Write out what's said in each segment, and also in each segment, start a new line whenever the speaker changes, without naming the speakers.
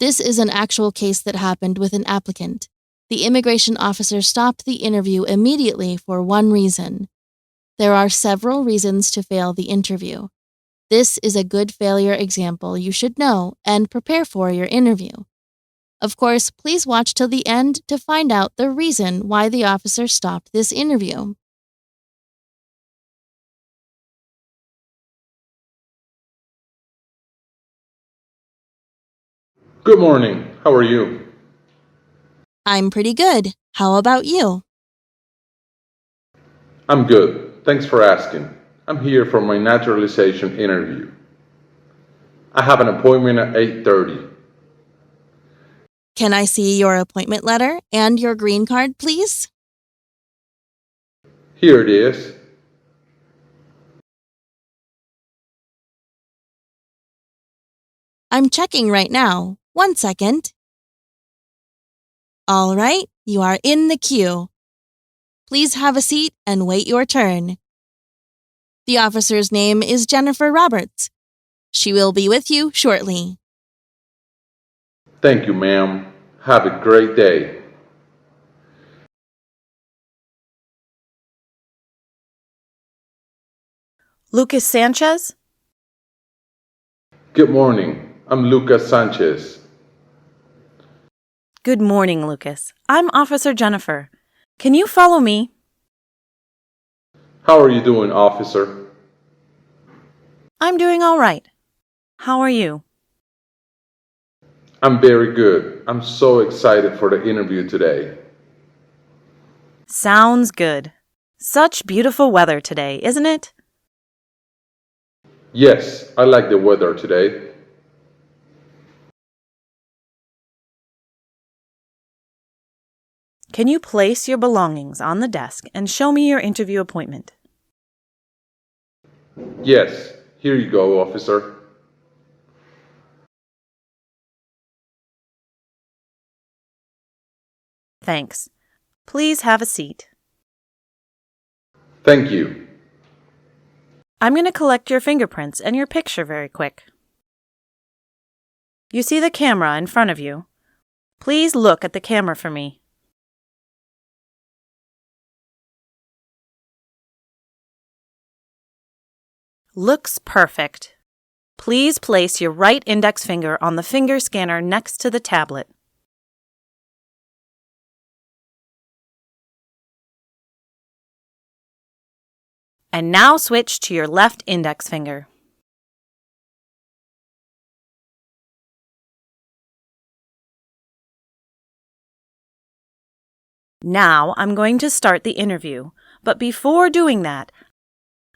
This is an actual case that happened with an applicant. The immigration officer stopped the interview immediately for one reason. There are several reasons to fail the interview. This is a good failure example you should know and prepare for your interview. Of course, please watch till the end to find out the reason why the officer stopped this interview.
Good morning. How are you?
I'm pretty good. How about you?
I'm good. Thanks for asking. I'm here for my naturalization interview. I have an appointment at 8:30.
Can I see your appointment letter and your green card, please?
Here it is.
I'm checking right now. 1 second. All right, you are in the queue. Please have a seat and wait your turn. The officer's name is Jennifer Roberts. She will be with you shortly.
Thank you, ma'am. Have a great day.
Lucas Sanches?
Good morning. I'm Lucas Sanches.
Good morning, Lucas. I'm Officer Jennifer. Can you follow me?
How are you doing, officer?
I'm doing all right. How are you?
I'm very good. I'm so excited for the interview today.
Sounds good. Such beautiful weather today, isn't it?
Yes, I like the weather today.
Can you place your belongings on the desk and show me your interview appointment?
Yes, here you go, officer.
Thanks. Please have a seat.
Thank you.
I'm going to collect your fingerprints and your picture very quick. You see the camera in front of you. Please look at the camera for me. Looks perfect. Please place your right index finger on the finger scanner next to the tablet. And now switch to your left index finger. Now I'm going to start the interview, but before doing that,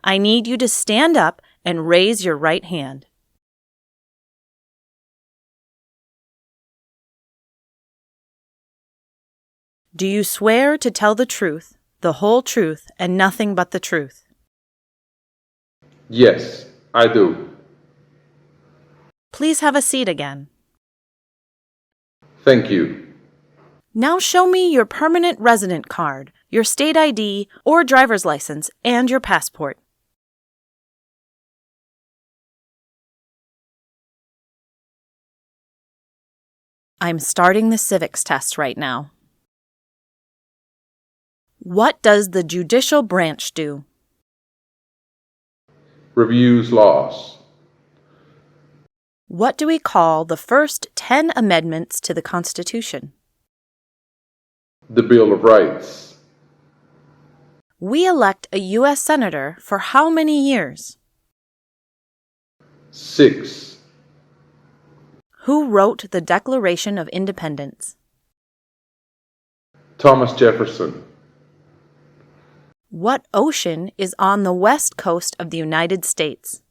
I need you to stand up and raise your right hand. Do you swear to tell the truth, the whole truth, and nothing but the truth?
Yes, I do.
Please have a seat again.
Thank you.
Now show me your permanent resident card, your state ID or driver's license, and your passport. I'm starting the civics test right now. What does the judicial branch do?
Reviews laws.
What do we call the first 10 amendments to the Constitution?
The Bill of Rights.
We elect a U.S. Senator for how many years?
6.
Who wrote the Declaration of Independence?
Thomas Jefferson.
What ocean is on the west coast of the United States?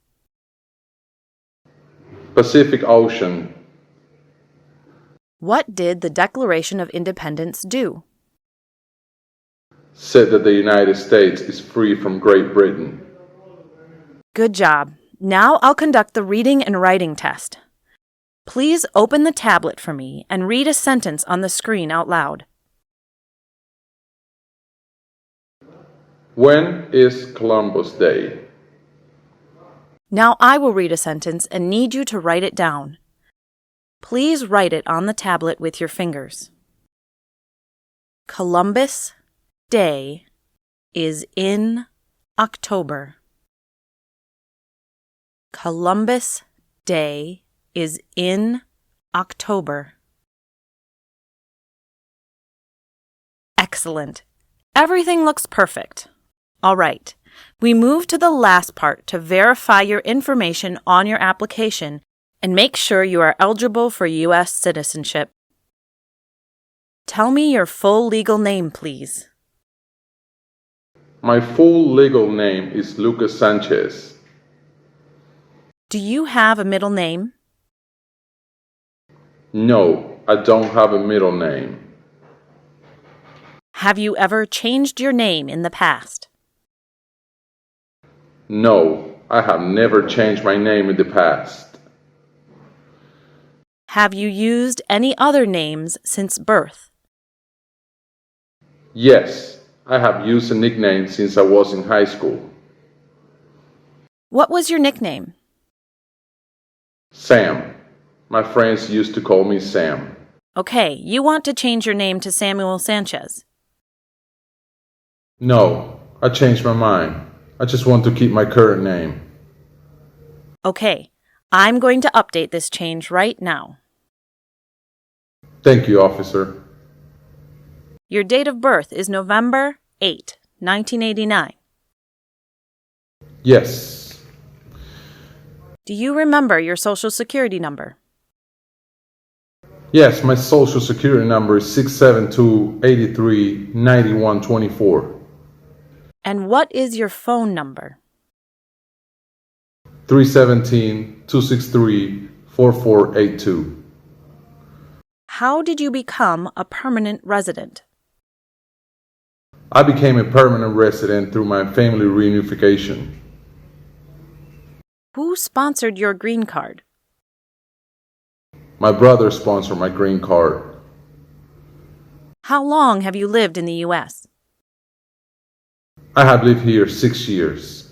Pacific Ocean.
What did the Declaration of Independence do?
Said that the United States is free from Great Britain.
Good job. Now I'll conduct the reading and writing test. Please open the tablet for me and read a sentence on the screen out loud.
When is Columbus Day?
Now I will read a sentence and need you to write it down. Please write it on the tablet with your fingers. Columbus Day is in October. Columbus Day is in October. Excellent. Everything looks perfect. All right. We move to the last part to verify your information on your application and make sure you are eligible for U.S. citizenship. Tell me your full legal name, please.
My full legal name is Lucas Sanches.
Do you have a middle name?
No, I don't have a middle name.
Have you ever changed your name in the past?
No, I have never changed my name in the past.
Have you used any other names since birth?
Yes, I have used a nickname since I was in high school.
What was your nickname?
Sam. My friends used to call me Sam.
Okay, you want to change your name to Samuel Sanches.
No, I changed my mind. I just want to keep my current name.
Okay, I'm going to update this change right now.
Thank you, officer.
Your date of birth is November 8, 1989.
Yes.
Do you remember your Social Security number?
Yes, my social security number is 672-83-9124.
And what is your phone number?
317-263-4482.
How did you become a permanent resident?
I became a permanent resident through my family reunification.
Who sponsored your green card?
My brother sponsored my green card.
How long have you lived in the U.S.?
I have lived here 6 years.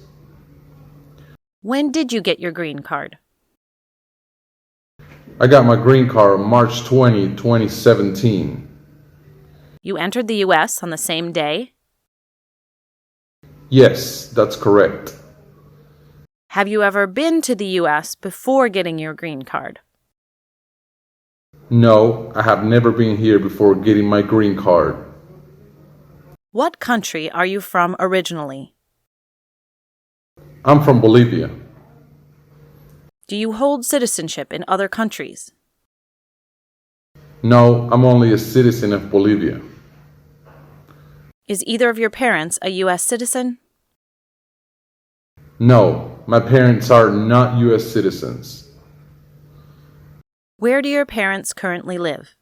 When did you get your green card?
I got my green card on March 20, 2017.
You entered the U.S. on the same day?
Yes, that's correct.
Have you ever been to the U.S. before getting your green card?
No, I have never been here before getting my green card.
What country are you from originally?
I'm from Bolivia.
Do you hold citizenship in other countries?
No, I'm only a citizen of Bolivia.
Is either of your parents a U.S. citizen?
No, my parents are not U.S. citizens.
Where do your parents currently live?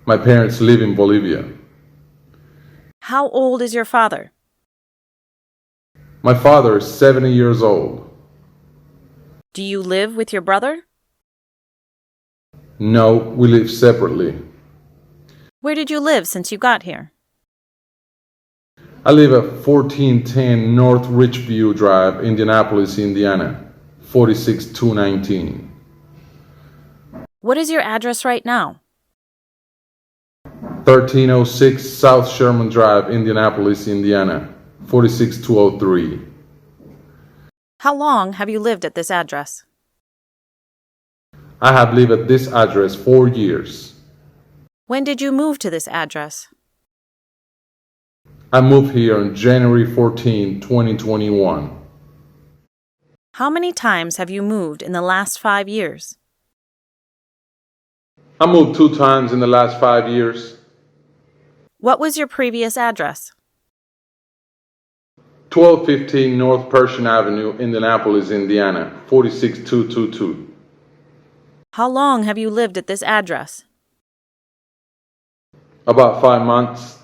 My parents live in Bolivia.
How old is your father?
My father is 70 years old.
Do you live with your brother?
No, we live separately.
Where did you live since you got here?
I live at 1410 North Ridgeview Drive, Indianapolis, Indiana, 46219.
What is your address right now?
1306 South Sherman Drive, Indianapolis, Indiana, 46203.
How long have you lived at this address?
I have lived at this address 4 years.
When did you move to this address?
I moved here on January 14, 2021.
How many times have you moved in the last 5 years?
I moved 2 times in the last 5 years.
What was your previous address?
1215 North Pershing Avenue, Indianapolis, Indiana, 46222.
How long have you lived at this address?
About 5 months.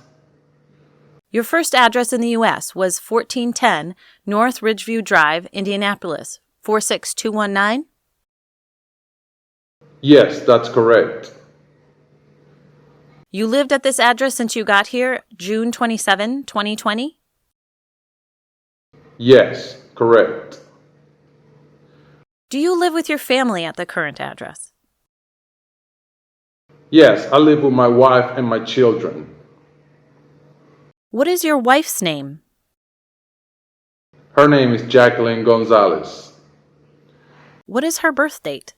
Your first address in the U.S. was 1410 North Ridgeview Drive, Indianapolis, 46219?
Yes, that's correct.
You lived at this address since you got here, June 27, 2020?
Yes, correct.
Do you live with your family at the current address?
Yes, I live with my wife and my children.
What is your wife's name?
Her name is Jacqueline Gonzalez.
What is her birth date?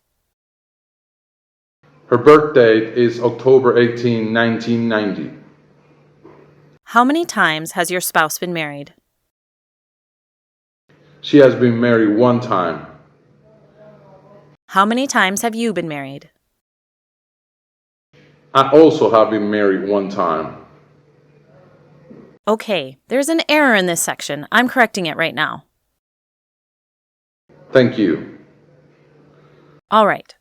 Her birth date is October 18, 1990.
How many times has your spouse been married?
She has been married one time.
How many times have you been married?
I also have been married one time.
Okay, there's an error in this section. I'm correcting it right now.
Thank you.
All right.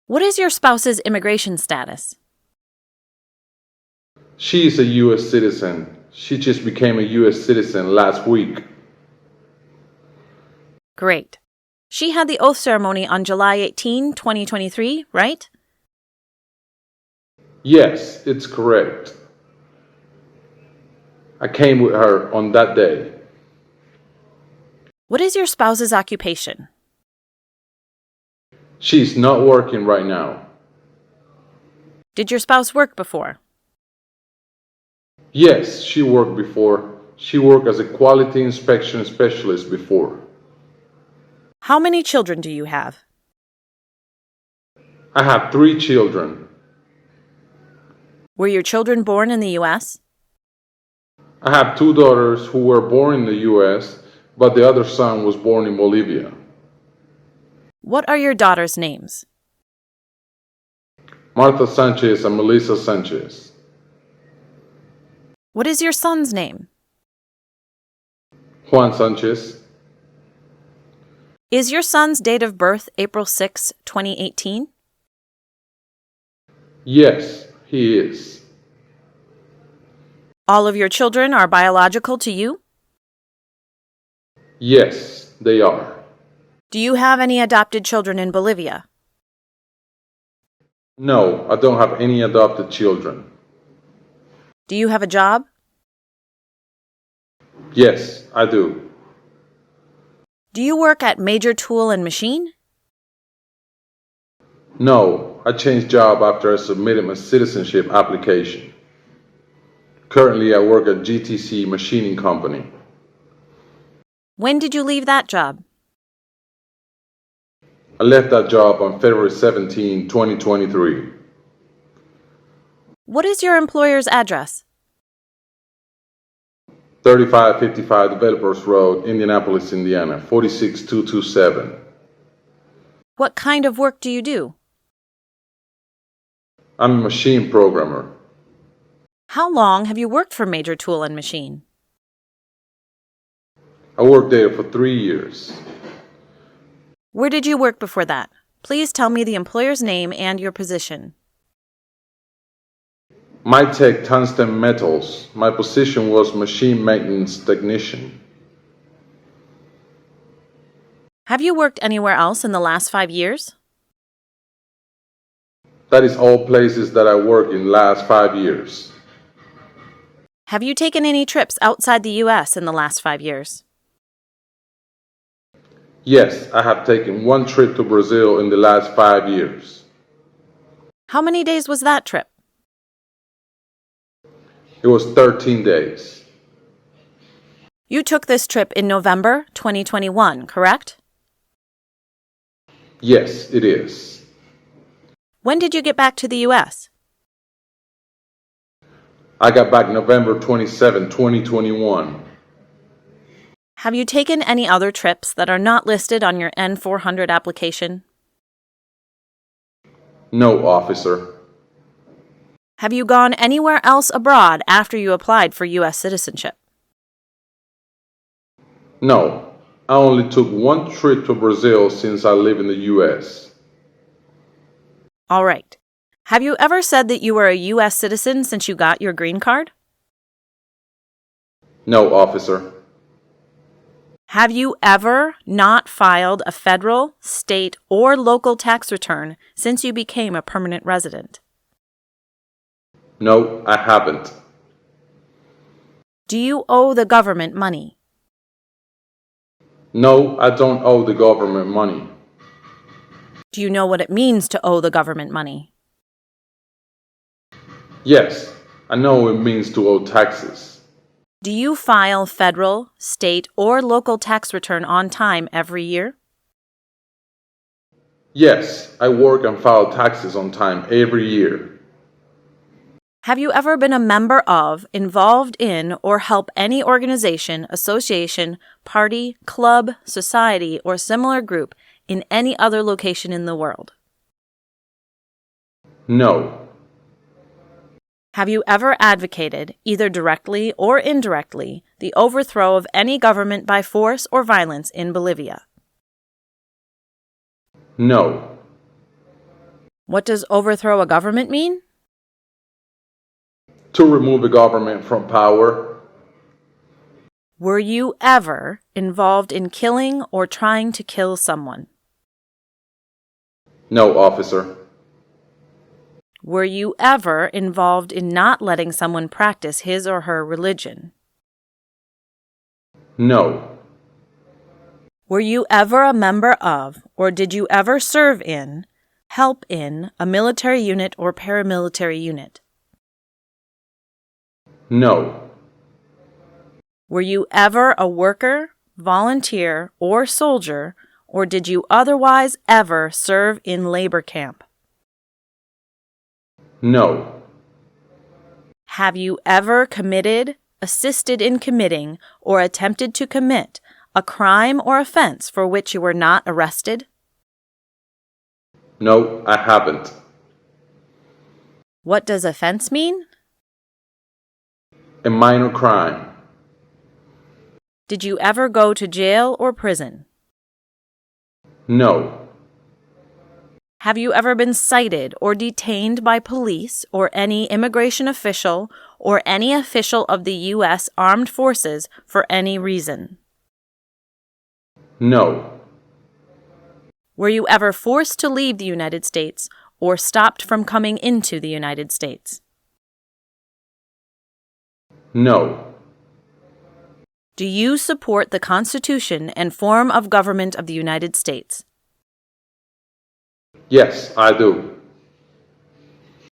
What is your spouse's immigration status?
She is a U.S. citizen. She just became a U.S. citizen last week.
Great. She had the oath ceremony on July 18, 2023, right?
Yes, it's correct. I came with her on that day.
What is your spouse's occupation?
She's not working right now.
Did your spouse work before?
Yes, she worked before. She worked as a quality inspection specialist before.
How many children do you have?
I have 3 children.
Were your children born in the U.S.?
I have 2 daughters who were born in the U.S., but the other son was born in Bolivia.
What are your daughters' names?
Martha Sanches and Melissa Sanches.
What is your son's name?
Juan Sanches.
Is your son's date of birth April 6, 2018?
Yes, he is.
All of your children are biological to you?
Yes, they are.
Do you have any adopted children in Bolivia?
No, I don't have any adopted children.
Do you have a job?
Yes, I do.
Do you work at Major Tool and Machine?
No, I changed job after I submitted my citizenship application. Currently, I work at GTC Machining Company.
When did you leave that job?
I left that job on February 17, 2023.
What is your employer's address?
3555 Developers Road, Indianapolis, Indiana, 46227.
What kind of work do you do?
I'm a machine programmer.
How long have you worked for Major Tool and Machine?
I worked there for 3 years.
Where did you work before that? Please tell me the employer's name and your position.
MyTech Tungsten Metals. My position was machine maintenance technician.
Have you worked anywhere else in the last 5 years?
That is all places that I worked in the last 5 years.
Have you taken any trips outside the U.S. in the last 5 years?
Yes, I have taken 1 trip to Brazil in the last 5 years.
How many days was that trip?
It was 13 days.
You took this trip in November 2021, correct?
Yes, it is.
When did you get back to the U.S.?
I got back November 27, 2021.
Have you taken any other trips that are not listed on your N400 application?
No, officer.
Have you gone anywhere else abroad after you applied for U.S. citizenship?
No, I only took 1 trip to Brazil since I live in the U.S.
All right. Have you ever said that you were a U.S. citizen since you got your green card?
No, officer.
Have you ever not filed a federal, state, or local tax return since you became a permanent resident?
No, I haven't.
Do you owe the government money?
No, I don't owe the government money.
Do you know what it means to owe the government money?
Yes, I know it means to owe taxes.
Do you file federal, state, or local tax return on time every year?
Yes, I work and file taxes on time every year.
Have you ever been a member of, involved in, or help any organization, association, party, club, society, or similar group in any other location in the world?
No.
Have you ever advocated, either directly or indirectly, the overthrow of any government by force or violence in Bolivia?
No.
What does overthrow a government mean?
To remove the government from power.
Were you ever involved in killing or trying to kill someone?
No, officer.
Were you ever involved in not letting someone practice his or her religion?
No.
Were you ever a member of, or did you ever serve in, help in, a military unit or paramilitary unit?
No.
Were you ever a worker, volunteer, or soldier, or did you otherwise ever serve in labor camp?
No.
Have you ever committed, assisted in committing, or attempted to commit a crime or offense for which you were not arrested?
No, I haven't.
What does offense mean?
A minor crime.
Did you ever go to jail or prison?
No.
Have you ever been cited or detained by police or any immigration official or any official of the U.S. Armed Forces for any reason?
No.
Were you ever forced to leave the United States or stopped from coming into the United States?
No.
Do you support the Constitution and form of government of the United States?
Yes, I do.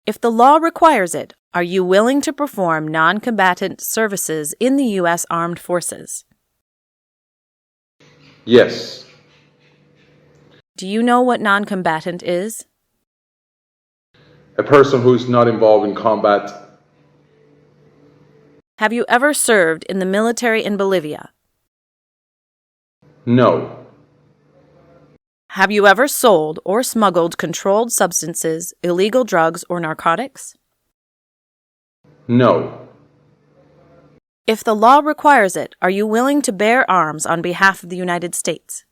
If the law requires it, are you willing to perform non-combatant services in the U.S. Armed Forces?
Yes.
Do you know what non-combatant is?
A person who is not involved in combat.
Have you ever served in the military in Bolivia?
No.
Have you ever sold or smuggled controlled substances, illegal drugs, or narcotics?
No.
If the law requires it, are you willing to bear arms on behalf of the United States?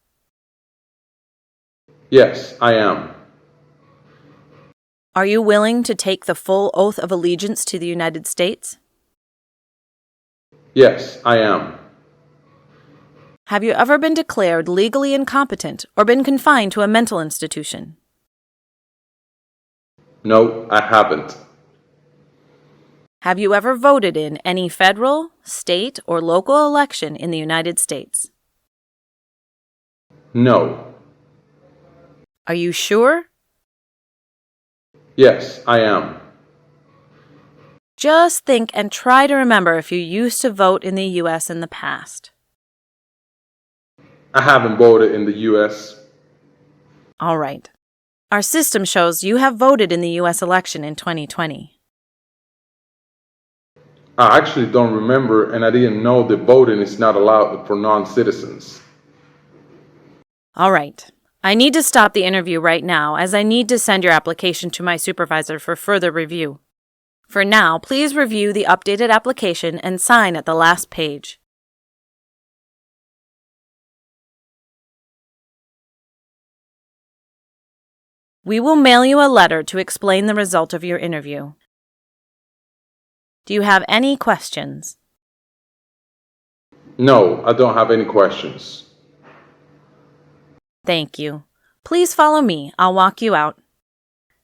Yes, I am.
Are you willing to take the full oath of allegiance to the United States?
Yes, I am.
Have you ever been declared legally incompetent or been confined to a mental institution?
No, I haven't.
Have you ever voted in any federal, state, or local election in the United States?
No.
Are you sure?
Yes, I am.
Just think and try to remember if you used to vote in the U.S. in the past.
I haven't voted in the U.S.
All right. Our system shows you have voted in the U.S. election in 2020.
I actually don't remember, and I didn't know that voting is not allowed for non-citizens.
All right. I need to stop the interview right now as I need to send your application to my supervisor for further review. For now, please review the updated application and sign at the last page. We will mail you a letter to explain the result of your interview. Do you have any questions?
No, I don't have any questions.
Thank you. Please follow me. I'll walk you out.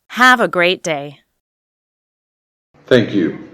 Have a great day.
Thank you.